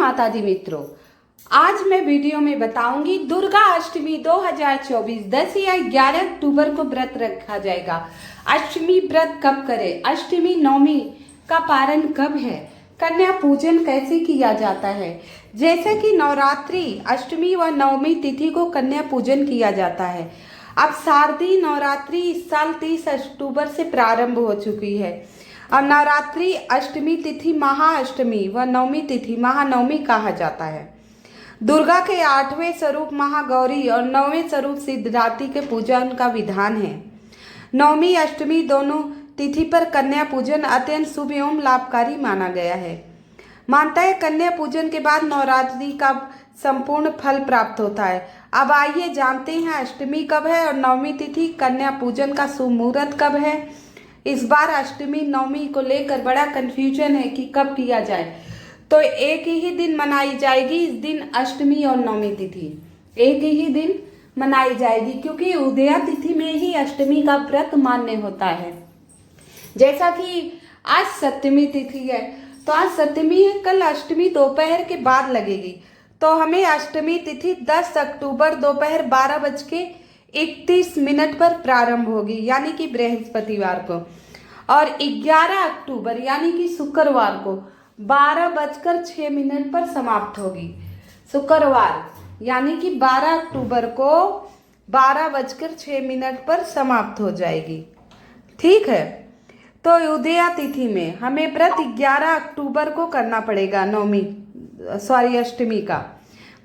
माता दी मित्रों, आज मैं वीडियो में बताऊंगी दुर्गा अष्टमी 2024 10 या 11 अक्टूबर को व्रत रखा जाएगा। अष्टमी व्रत कब करें, अष्टमी नवमी का पारण कब है, कन्या पूजन कैसे किया जाता है। जैसे कि नवरात्रि अष्टमी व नवमी तिथि को कन्या पूजन किया जाता है। अब शारदीय नवरात्रि इस साल 30 अक्टूबर से प्रारंभ हो चुकी है और नवरात्रि अष्टमी तिथि महाअष्टमी व नवमी तिथि महानवमी कहा जाता है। दुर्गा के 8वें स्वरूप महागौरी और 9वें स्वरूप सिद्धिदात्री के पूजन का विधान है। नवमी अष्टमी दोनों तिथि पर कन्या पूजन अत्यंत शुभ एवं लाभकारी माना गया है। मानता है कन्या पूजन के बाद नवरात्रि का संपूर्ण फल प्राप्त होता है। अब आइए जानते हैं अष्टमी कब है और नवमी तिथि कन्या पूजन का शुभ मुहूर्त कब है। इस बार अष्टमी नवमी को लेकर बड़ा कंफ्यूजन है कि कब किया जाए, तो एक ही दिन मनाई जाएगी। इस दिन अष्टमी और नवमी तिथि एक ही दिन मनाई जाएगी, क्योंकि उदया तिथि में ही अष्टमी का व्रत मान्य होता है। जैसा कि आज सप्तमी तिथि है, तो आज सप्तमी है, कल अष्टमी दोपहर के बाद लगेगी, तो हमें अष्टमी तिथि 10 अक्टूबर दोपहर 12:31 पर प्रारंभ होगी, यानी कि बृहस्पतिवार को, और 11 अक्टूबर यानी कि शुक्रवार को 12:06 पर समाप्त होगी। शुक्रवार यानी कि 12 अक्टूबर को 12:06 पर समाप्त हो जाएगी। ठीक है, तो उदया तिथि में हमें व्रत 11 अक्टूबर को करना पड़ेगा। अष्टमी का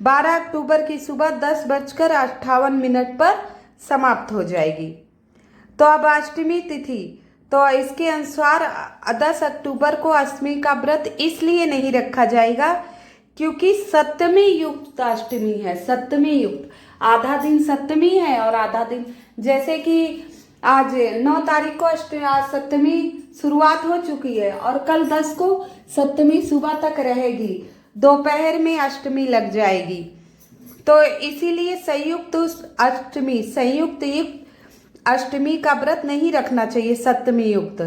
12 अक्टूबर की सुबह 10:58 पर समाप्त हो जाएगी। तो अब अष्टमी तिथि, तो इसके अनुसार 10 अक्टूबर को अष्टमी का व्रत इसलिए नहीं रखा जाएगा क्योंकि सप्तमी युक्त अष्टमी है। सप्तमी युक्त, आधा दिन सप्तमी है और आधा दिन, जैसे कि आज 9 तारीख को सप्तमी शुरुआत हो चुकी है और कल 10 को सप्तमी सुबह तक रहेगी, दोपहर में अष्टमी लग जाएगी। तो इसीलिए संयुक्त अष्टमी का व्रत नहीं रखना चाहिए। सप्तमी युक्त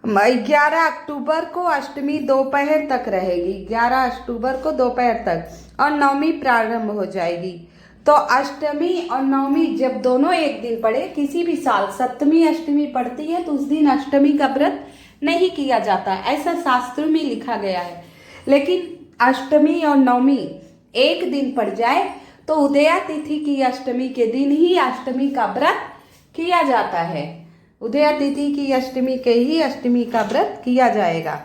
11 अक्टूबर को अष्टमी दोपहर तक रहेगी, 11 अक्टूबर को दोपहर तक, और नवमी प्रारंभ हो जाएगी। तो अष्टमी और नवमी जब दोनों एक दिन पड़े, किसी भी साल सप्तमी अष्टमी पड़ती है तो उस दिन अष्टमी का व्रत नहीं किया जाता, ऐसा शास्त्रों में लिखा गया है। लेकिन अष्टमी और नवमी एक दिन पड़ जाए तो उदया तिथि की अष्टमी के दिन ही अष्टमी का व्रत किया जाता है। उदया तिथि की अष्टमी के ही अष्टमी का व्रत किया जाएगा।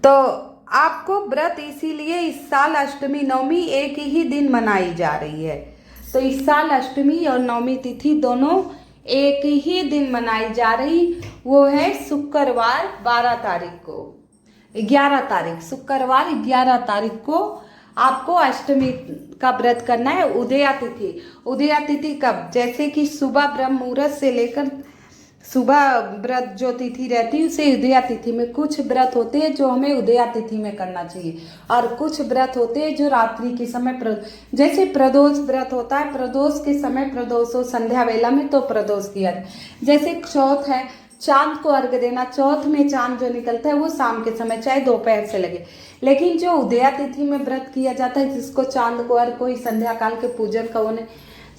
तो आपको व्रत इसीलिए इस साल अष्टमी नवमी एक ही दिन मनाई जा रही है। तो इस साल अष्टमी और नवमी तिथि दोनों एक ही दिन मनाई जा रही, वो है शुक्रवार 12 तारीख को, 11 तारीख, शुक्रवार 11 तारीख को आपको अष्टमी का व्रत करना है। उदया तिथि कब, जैसे कि सुबह ब्रह्म मुहूर्त से लेकर सुबह व्रत जो तिथि रहती है उसे उदया तिथि में, कुछ व्रत होते हैं जो हमें उदया तिथि में करना चाहिए और कुछ व्रत होते हैं जो रात्रि के समय, जैसे प्रदोष व्रत होता है, प्रदोष के समय प्रदोष हो, संध्या वेला में तो प्रदोष किया जाए। जैसे चौथ है, चांद को अर्घ देना, चौथ में चांद जो निकलता है वो शाम के समय चाहे दोपहर से लगे। लेकिन जो उदया तिथि में व्रत किया जाता है जिसको चांद को अर्घ, कोई संध्या काल के पूजन का होने,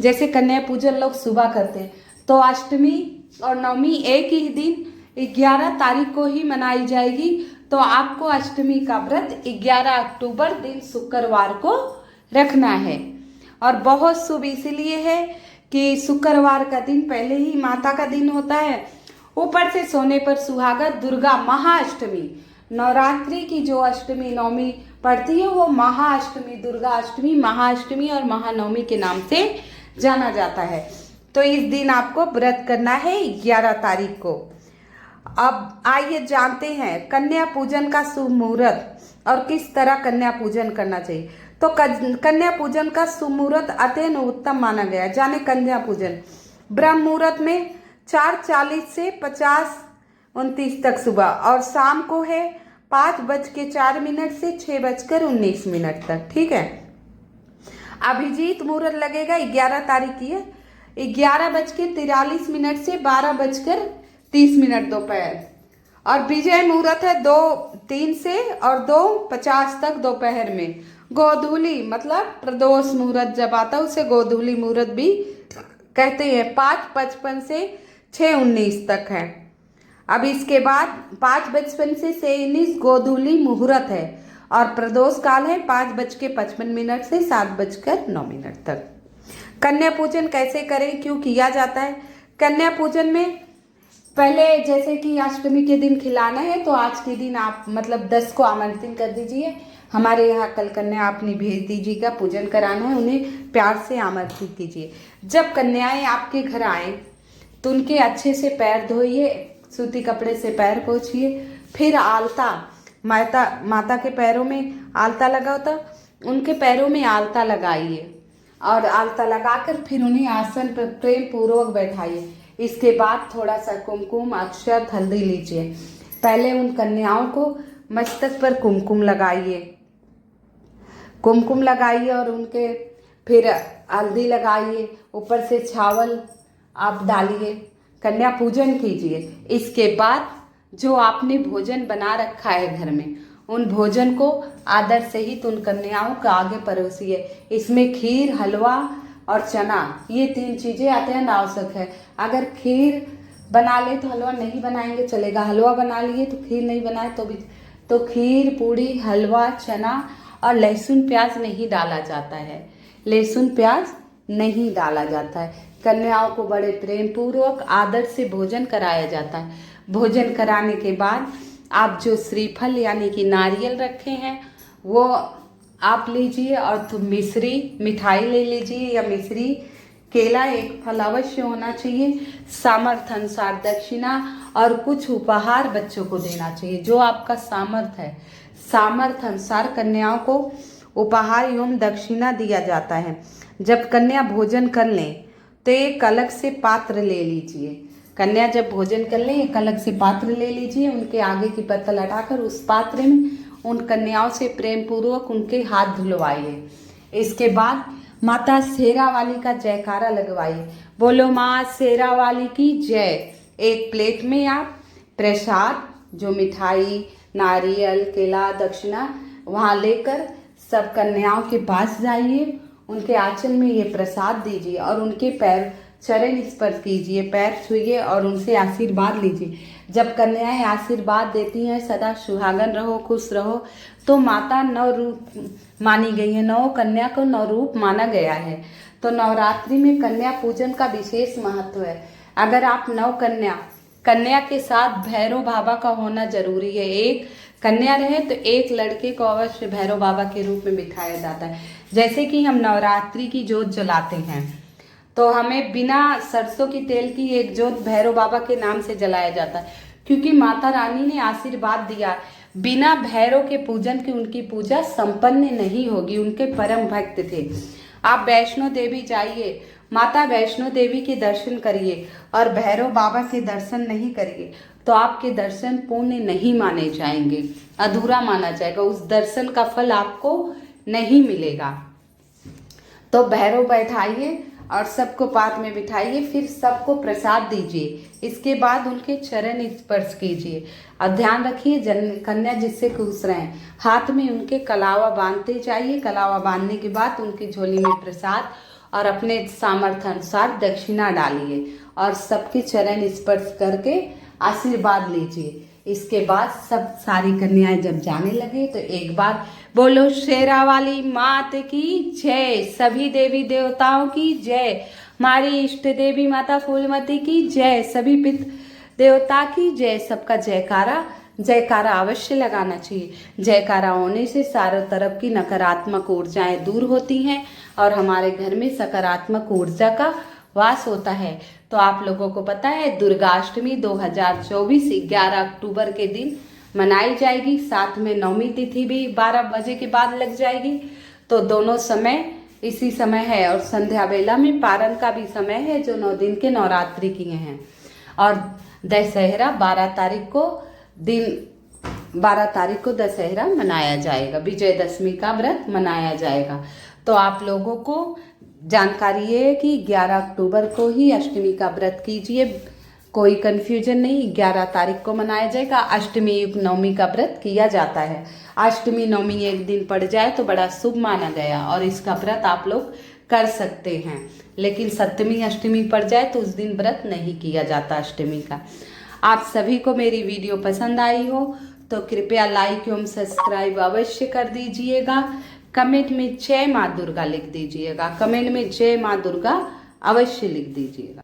जैसे कन्या पूजन लोग सुबह करते हैं, तो अष्टमी और नवमी एक ही दिन 11 तारीख को ही मनाई जाएगी। तो आपको अष्टमी का व्रत 11 अक्टूबर दिन शुक्रवार को रखना है। और बहुत शुभ इसलिए है कि शुक्रवार का दिन पहले ही माता का दिन होता है, ऊपर से सोने पर सुहागा, दुर्गा महाअष्टमी, नवरात्रि की जो अष्टमी नवमी पड़ती है वो महाअष्टमी, दुर्गा अष्टमी, महाअष्टमी और महानवमी के नाम से जाना जाता है। तो इस दिन आपको व्रत करना है 11 तारीख को। अब आइए जानते हैं कन्या पूजन का शुभ मुहूर्त और किस तरह कन्या पूजन करना चाहिए। तो कन्या पूजन का शुभ मुहूर्त अत्यंत उत्तम माना गया है। जाने कन्या पूजन ब्रह्म मुहूर्त में 4:40 से 50:29 तक सुबह, और शाम को है 5:04 से 6:19 तक। ठीक है, अभिजीत मुहूर्त लगेगा 11 तारीख की है, 11:43 से 12:30 दोपहर, और विजय मुहूर्त है 2:03 से और 2:50 तक दोपहर में। गोधूली मतलब प्रदोष मुहूर्त जब आता है उसे गोधूली मुहूर्त भी कहते हैं। 5:55 से 6:19 तक है। अब इसके बाद 5:55 से 6:19 गोधूली मुहूर्त है और प्रदोष काल है 5:55 से 7:09 तक। कन्या पूजन कैसे करें, क्यों किया जाता है? कन्या पूजन में पहले जैसे कि अष्टमी के दिन खिलाना है तो आज के दिन आप मतलब 10 को आमंत्रित कर दीजिए, हमारे यहाँ कल कन्या अपनी भेज दीजिएगा, पूजन कराना है, उन्हें प्यार से आमंत्रित कीजिए। जब कन्याएं आपके घर आए तो उनके अच्छे से पैर धोइए, सूती कपड़े से पैर पोंछिए, फिर आलता माता के पैरों में आलता लगा होता, उनके पैरों में आलता लगाइए और आलता लगाकर फिर उन्हें आसन पर प्रेम पूर्वक बैठाइए। इसके बाद थोड़ा सा कुमकुम, अक्षत, हल्दी लीजिए। पहले उन कन्याओं को मस्तक पर कुमकुम लगाइए और उनके फिर हल्दी लगाइए, ऊपर से चावल आप डालिए, कन्या पूजन कीजिए। इसके बाद जो आपने भोजन बना रखा है घर में, उन भोजन को आदर सहित उन कन्याओं को आगे परोसिए। इसमें खीर, हलवा और चना, ये 3 चीज़ें अत्यंत आवश्यक है। अगर खीर बना ले तो हलवा नहीं बनाएंगे चलेगा, हलवा बना लिए तो खीर नहीं बनाए तो भी, तो खीर, पूड़ी, हलवा, चना और लहसुन प्याज नहीं डाला जाता है, लहसुन प्याज नहीं डाला जाता है। कन्याओं को बड़े प्रेम पूर्वक आदर से भोजन कराया जाता है। भोजन कराने के बाद आप जो श्रीफल यानी कि नारियल रखे हैं वो आप लीजिए और तो मिठाई ले लीजिए या मिश्री, केला, एक फल अवश्य होना चाहिए। सामर्थ्य अनुसार दक्षिणा और कुछ उपहार बच्चों को देना चाहिए, जो आपका सामर्थ्य है। सामर्थ्य अनुसार कन्याओं को उपहार एवं दक्षिणा दिया जाता है। जब कन्या भोजन कर लें तो एक अलग से पात्र ले लीजिए। कन्या जब भोजन कर लें एक अलग से पात्र ले लीजिए, उनके आगे की पत्तल हटाकर उस पात्र में उन कन्याओं से प्रेम पूर्वक उनके हाथ धुलवाइए। इसके बाद माता शेरा वाली का जयकारा लगवाइए, बोलो माँ शेरा वाली की जय। एक प्लेट में आप प्रसाद, जो मिठाई, नारियल, केला, दक्षिणा, वहाँ लेकर सब कन्याओं के पास जाइए, उनके आंचल में ये प्रसाद दीजिए और उनके पैर चरण स्पर्श कीजिए, पैर छुइए और उनसे आशीर्वाद लीजिए। जब कन्याएं आशीर्वाद देती हैं सदा सुहागन रहो, खुश रहो, तो माता 9 रूप मानी गई है, 9 कन्या को 9 रूप माना गया है। तो नवरात्रि में कन्या पूजन का विशेष महत्व है। अगर आप 9 कन्या के साथ भैरव बाबा का होना जरूरी है। एक कन्या रहे तो एक लड़के को अवश्य भैरव बाबा के रूप में बिठाया जाता है। जैसे कि हम नवरात्रि की जोत जलाते हैं तो हमें बिना सरसों की तेल की एक जोत भैरव बाबा के नाम से जलाया जाता है, क्योंकि माता रानी ने आशीर्वाद दिया, बिना भैरव के पूजन की उनकी पूजा संपन्न नहीं होगी। उनके परम भक्त थे। आप वैष्णो देवी जाइए, माता वैष्णो देवी के दर्शन करिए और भैरव बाबा के दर्शन नहीं करिए तो आपके दर्शन पूर्ण नहीं माने जाएंगे, अधूरा माना जाएगा, उस दर्शन का फल आपको नहीं मिलेगा। तो भैरव बैठाइए और सबको पात में बिठाइए, फिर सबको प्रसाद दीजिए। इसके बाद उनके चरण स्पर्श कीजिए और ध्यान रखिए कन्या जिससे खुश रहें। हाथ में उनके कलावा बांधते जाइए। कलावा बांधने के बाद उनकी झोली में प्रसाद और अपने सामर्थ्य अनुसार दक्षिणा डालिए और सबके चरण स्पर्श करके आशीर्वाद लीजिए। इसके बाद सब सारी कन्याएं जब जाने लगे तो एक बार बोलो शेरा वाली मात की जय, सभी देवी देवताओं की जय, हमारी इष्ट देवी माता फूलमती की जय, सभी पितृ देवता की जय। सबका जयकारा अवश्य लगाना चाहिए। जयकारा होने से चारों तरफ की नकारात्मक ऊर्जाएं दूर होती हैं और हमारे घर में सकारात्मक ऊर्जा का वास होता है। तो आप लोगों को पता है दुर्गाष्टमी 2024 11 अक्टूबर के दिन मनाई जाएगी। साथ में नवमी तिथि भी 12 बजे के बाद लग जाएगी। तो दोनों समय इसी समय है और संध्या वेला में पारण का भी समय है, जो 9 दिन के नवरात्रि किए हैं। और दशहरा 12 तारीख को दशहरा मनाया जाएगा, विजयदशमी का व्रत मनाया जाएगा। तो आप लोगों को जानकारी है कि 11 अक्टूबर को ही अष्टमी का व्रत कीजिए, कोई कन्फ्यूजन नहीं, 11 तारीख को मनाया जाएगा। अष्टमी युक्त नवमी का व्रत किया जाता है। अष्टमी नवमी एक दिन पड़ जाए तो बड़ा शुभ माना गया और इसका व्रत आप लोग कर सकते हैं, लेकिन सप्तमी अष्टमी पड़ जाए तो उस दिन व्रत नहीं किया जाता अष्टमी का। आप सभी को मेरी वीडियो पसंद आई हो तो कृपया लाइक एवं सब्सक्राइब अवश्य कर दीजिएगा। कमेंट में जय माँ दुर्गा लिख दीजिएगा, कमेंट में जय माँ दुर्गा अवश्य लिख दीजिएगा।